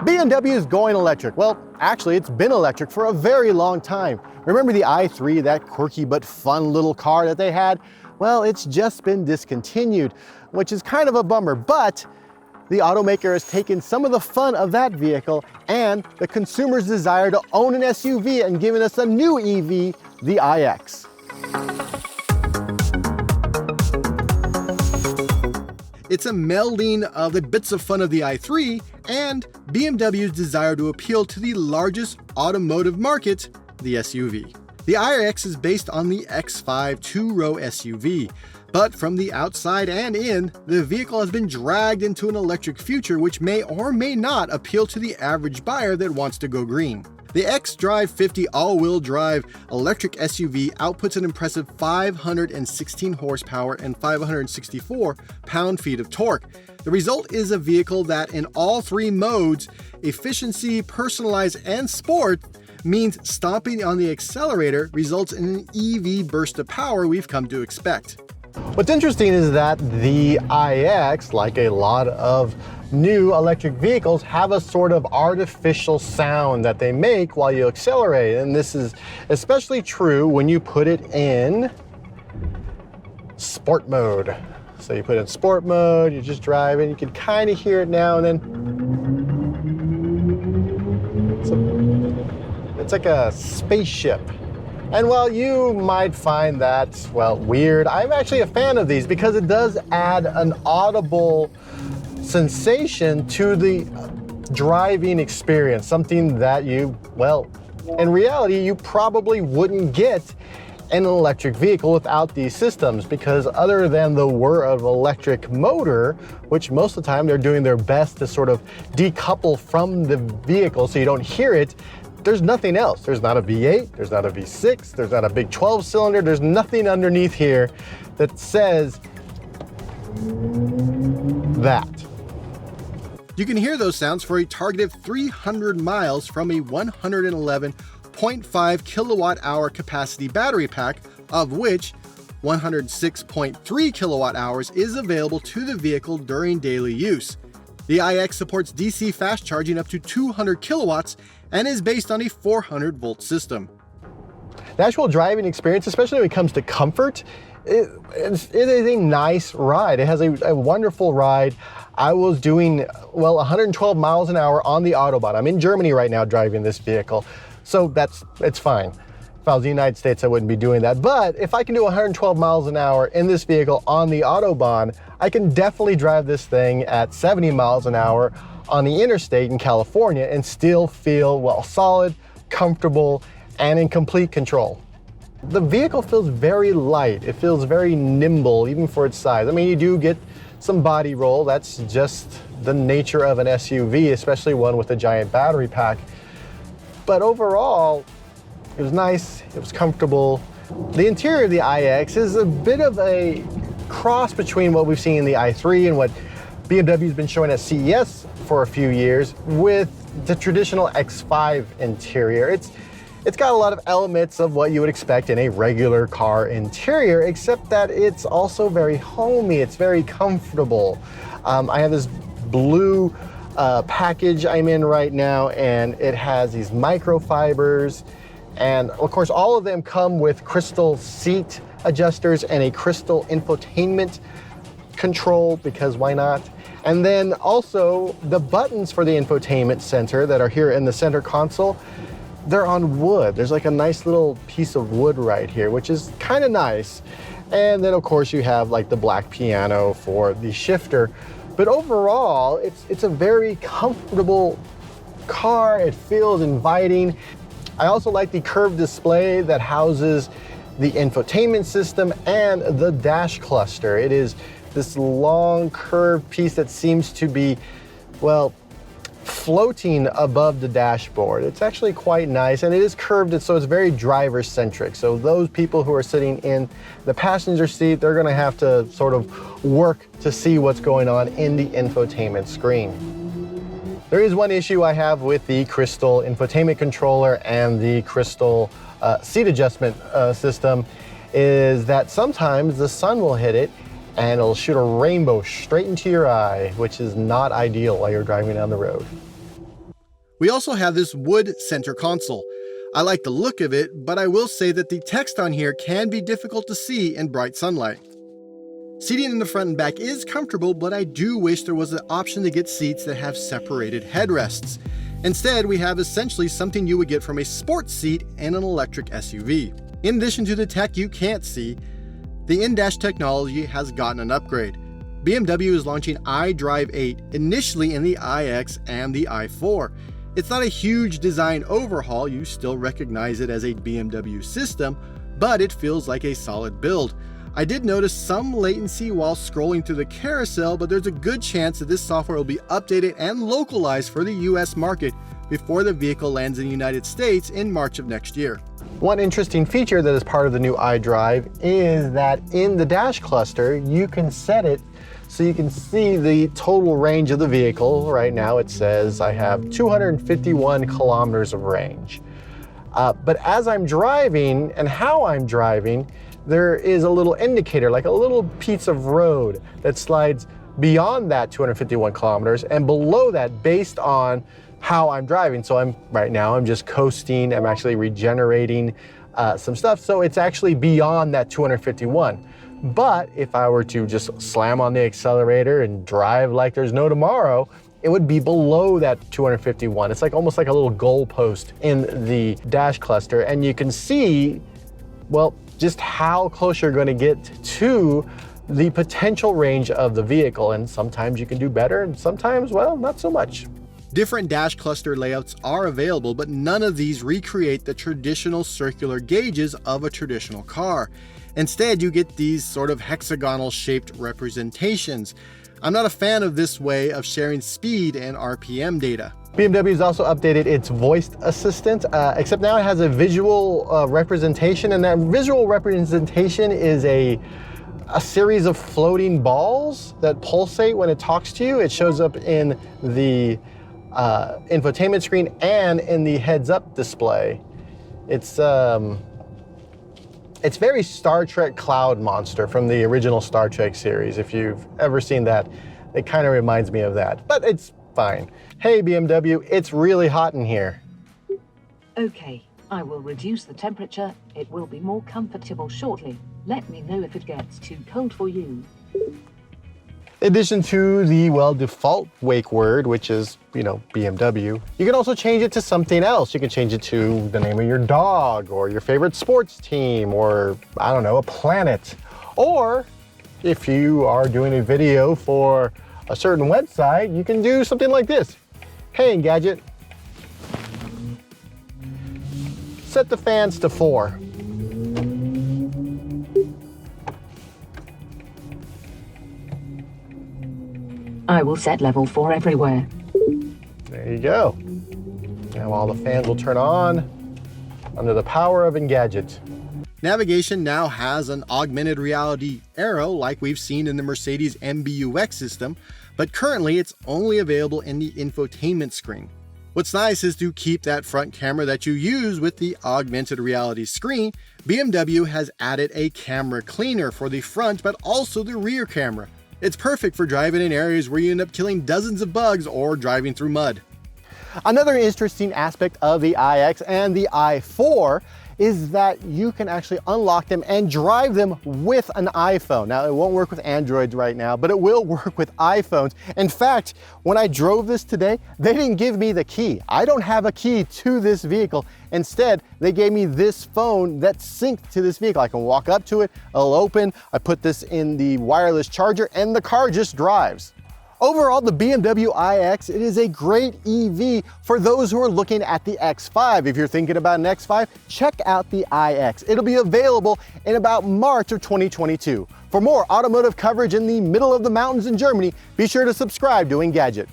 BMW is going electric. Well, actually, it's been electric for a very long time. Remember the i3, that quirky but fun little car that they had? Well, it's just been discontinued, which is kind of a bummer, but the automaker has taken some of the fun of that vehicle and the consumer's desire to own an SUV and given us a new EV, the iX. It's a melding of the bits of fun of the i3 and BMW's desire to appeal to the largest automotive market, the SUV. The iX is based on the X5 two-row SUV, but from the outside and in, the vehicle has been dragged into an electric future which may or may not appeal to the average buyer that wants to go green. The xDrive 50 all-wheel drive electric SUV outputs an impressive 516 horsepower and 564 pound-feet of torque. The result is a vehicle that in all three modes, efficiency, personalized, and sport, means stomping on the accelerator results in an EV burst of power we've come to expect. What's interesting is that the iX, like a lot of new electric vehicles, have a sort of artificial sound that they make while you accelerate. And this is especially true when you put it in sport mode. So you put it in sport mode, you're just driving, you can kind of hear it now and then. It's like a spaceship. And while you might find that, well, weird, I'm actually a fan of these because it does add an audible sensation to the driving experience, something that you, well, in reality, you probably wouldn't get in an electric vehicle without these systems, because other than the whir of electric motor, which most of the time they're doing their best to sort of decouple from the vehicle so you don't hear it, there's nothing else. There's not a V8, there's not a V6, there's not a big 12-cylinder, there's nothing underneath here that says that. You can hear those sounds for a targeted 300 miles from a 111.5 kilowatt hour capacity battery pack, of which 106.3 kilowatt hours is available to the vehicle during daily use. The iX supports DC fast charging up to 200 kilowatts and is based on a 400 volt system. The actual driving experience, especially when it comes to comfort, it is a nice ride. It has a wonderful ride. I was doing, well, 112 miles an hour on the Autobahn. I'm in Germany right now driving this vehicle, so it's fine. If I was in the United States, I wouldn't be doing that. But if I can do 112 miles an hour in this vehicle on the Autobahn, I can definitely drive this thing at 70 miles an hour on the interstate in California and still feel, well, solid, comfortable, and in complete control. The vehicle feels very light. It feels very nimble, even for its size. I mean, you do get some body roll. That's just the nature of an SUV, especially one with a giant battery pack. But overall, it was nice, it was comfortable. The interior of the iX is a bit of a cross between what we've seen in the i3 and what BMW's been showing at CES for a few years with the traditional X5 interior. It's got a lot of elements of what you would expect in a regular car interior, except that it's also very homey, it's very comfortable. I have this blue package I'm in right now, and it has these microfibers, and of course all of them come with crystal seat adjusters and a crystal infotainment control, because why not? And then also the buttons for the infotainment center that are here in the center console, they're on wood. There's like a nice little piece of wood right here, which is kind of nice. And then of course you have like the black piano for the shifter. But overall, it's a very comfortable car. It feels inviting. I also like the curved display that houses the infotainment system and the dash cluster. It is this long curved piece that seems to be, well, floating above the dashboard. It's actually quite nice, and it is curved, so it's very driver centric. So those people who are sitting in the passenger seat, they're gonna have to sort of work to see what's going on in the infotainment screen. There is one issue I have with the crystal infotainment controller and the crystal seat adjustment system, is that sometimes the sun will hit it and it'll shoot a rainbow straight into your eye, which is not ideal while you're driving down the road. We also have this wood center console. I like the look of it, but I will say that the text on here can be difficult to see in bright sunlight. Seating in the front and back is comfortable, but I do wish there was an option to get seats that have separated headrests. Instead, we have essentially something you would get from a sports seat in an electric SUV. In addition to the tech you can't see, the in-dash technology has gotten an upgrade. BMW is launching iDrive 8 initially in the iX and the i4. It's not a huge design overhaul, you still recognize it as a BMW system, but it feels like a solid build. I did notice some latency while scrolling through the carousel, but there's a good chance that this software will be updated and localized for the US market before the vehicle lands in the United States in March of next year. One interesting feature that is part of the new iDrive is that in the dash cluster, you can set it so you can see the total range of the vehicle. Right now it says I have 251 kilometers of range. But as I'm driving and how I'm driving, there is a little indicator, like a little piece of road that slides beyond that 251 kilometers and below that based on how I'm driving. So right now I'm just coasting, I'm actually regenerating some stuff. So it's actually beyond that 251. But if I were to just slam on the accelerator and drive like there's no tomorrow, it would be below that 251. It's like almost like a little goalpost in the dash cluster. And you can see, well, just how close you're going to get to the potential range of the vehicle. And sometimes you can do better and sometimes, well, not so much. Different dash cluster layouts are available, but none of these recreate the traditional circular gauges of a traditional car. Instead, you get these sort of hexagonal shaped representations. I'm not a fan of this way of sharing speed and RPM data. BMW has also updated its voice assistant, except now it has a visual representation, and that visual representation is a series of floating balls that pulsate when it talks to you. It shows up in the infotainment screen and in the heads-up display. It's very Star Trek Cloud Monster from the original Star Trek series. If you've ever seen that, it kind of reminds me of that, but it's fine. Hey BMW, it's really hot in here. Okay, I will reduce the temperature. It will be more comfortable shortly. Let me know if it gets too cold for you. In addition to the, well, default wake word, which is, BMW, you can also change it to something else. You can change it to the name of your dog or your favorite sports team or, I don't know, a planet. Or if you are doing a video for a certain website, you can do something like this. Hey Engadget, set the fans to 4. I will set level 4 everywhere. There you go. Now all the fans will turn on under the power of Engadget. Navigation now has an augmented reality arrow like we've seen in the Mercedes MBUX system, but currently it's only available in the infotainment screen. What's nice is to keep that front camera that you use with the augmented reality screen. BMW has added a camera cleaner for the front, but also the rear camera. It's perfect for driving in areas where you end up killing dozens of bugs or driving through mud. Another interesting aspect of the iX and the i4 is that you can actually unlock them and drive them with an iPhone. Now, it won't work with Androids right now, but it will work with iPhones. In fact, when I drove this today, they didn't give me the key. I don't have a key to this vehicle. Instead, they gave me this phone that's synced to this vehicle. I can walk up to it, it'll open, I put this in the wireless charger, and the car just drives. Overall, the BMW iX, it is a great EV for those who are looking at the X5. If you're thinking about an X5, check out the iX. It'll be available in about March of 2022. For more automotive coverage in the middle of the mountains in Germany, be sure to subscribe to Engadget.